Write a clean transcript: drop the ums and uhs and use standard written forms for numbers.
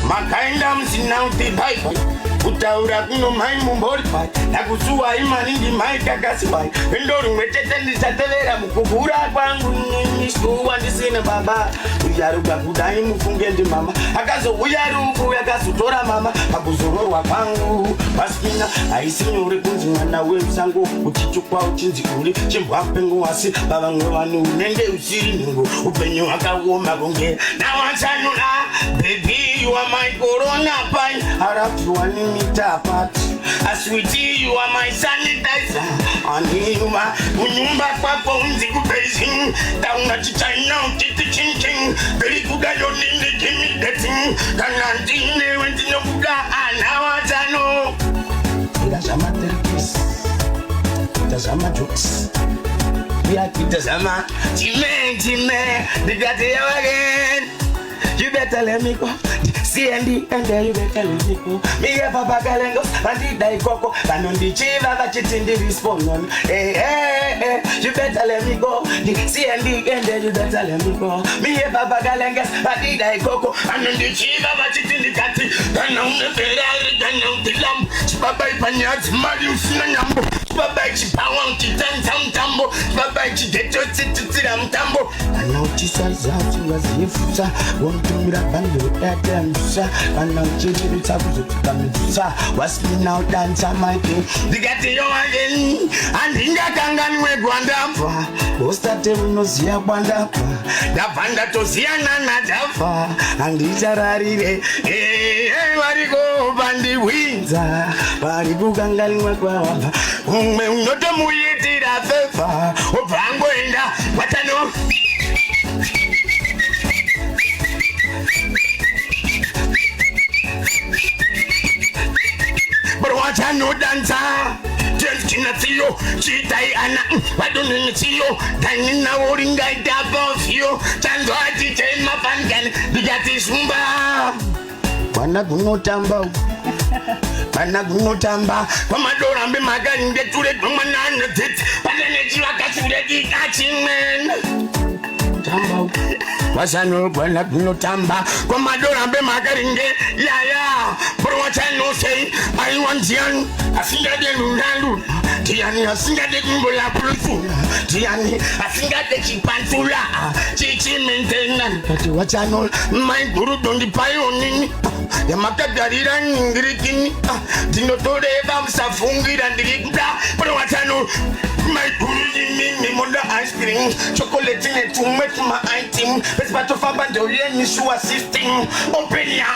makaenda msinauti bye utaura kuno mai mumbori pai nakusuwa imanindi mai kakasi pai ndori mwetete ndisatelera mukubura kwangu nisuwa ndisine baba uyaruka kudai mufunge ndi mama akazo uyaruku yakazotora mama pakuzororwa kwangu pasikina aisinyore kunzi mwana wesango uchichukwa uchinzi uri chimbwapengo wasi vavamwe vanhu unenge usiri ningo upenyu hwakaoma kunge nawansanula baby you are my corona pai arapiwani mitapati aswiti you are my sanitizer aniyuma unyumba kwako unzi kupezing taunga chichaina utiti chinchin perikugayo nini kimi dating kanantine wentinokuga anawatano Tazama terkis Tazama jokes Tazama Time Digate you again You better let me go CND and then you better let me go Me have a bagalengo and the die coco and on the chiva that it's in the respond Hey, hey, hey You better let me go CND and then you better let me go Me have a bagalengo and the die coco and on the chiva that it's in the cati Then on the Ferrari, then on the lamb Baba Panyat, Marius Nambo Baba Chipawan, Titan Tambo Baba Chigeto Titam Tambo And now Chisaza was here for Won't do me that bando and now children to what's me now dance on my king the get you again and inga kangan we gwanda posta no sia gwanda da banda to sia na jafa and izararire marigo bandi Hwinza bari bugangali kwa ume unoto muyitira fefa obango enda watano I no dancer, just in a theo, chitai ana, I don't need to see you, then now ring I tap off you, Tango I my fan, the Gatisumba. Panaguno Tamba, Panaguno Tamba, Commodore and be my gun, get to the woman and the tit, Panaguno catching man. Wasano Panaguno Tamba, Commodore and be my garinge, yeah, for what I know say, I want young, I think I didn't Tiani, I think I didn't go la Tiani, I think I did Pantula, Chichi maintain, but what I know, my guru don't depend on me. The Macadarian Ingrikin, Dinotore, Safungi and the Gita, but what I know, my guru me mother ice cream, chocolate in it to make my item, but of a bandolian is to assisting, open your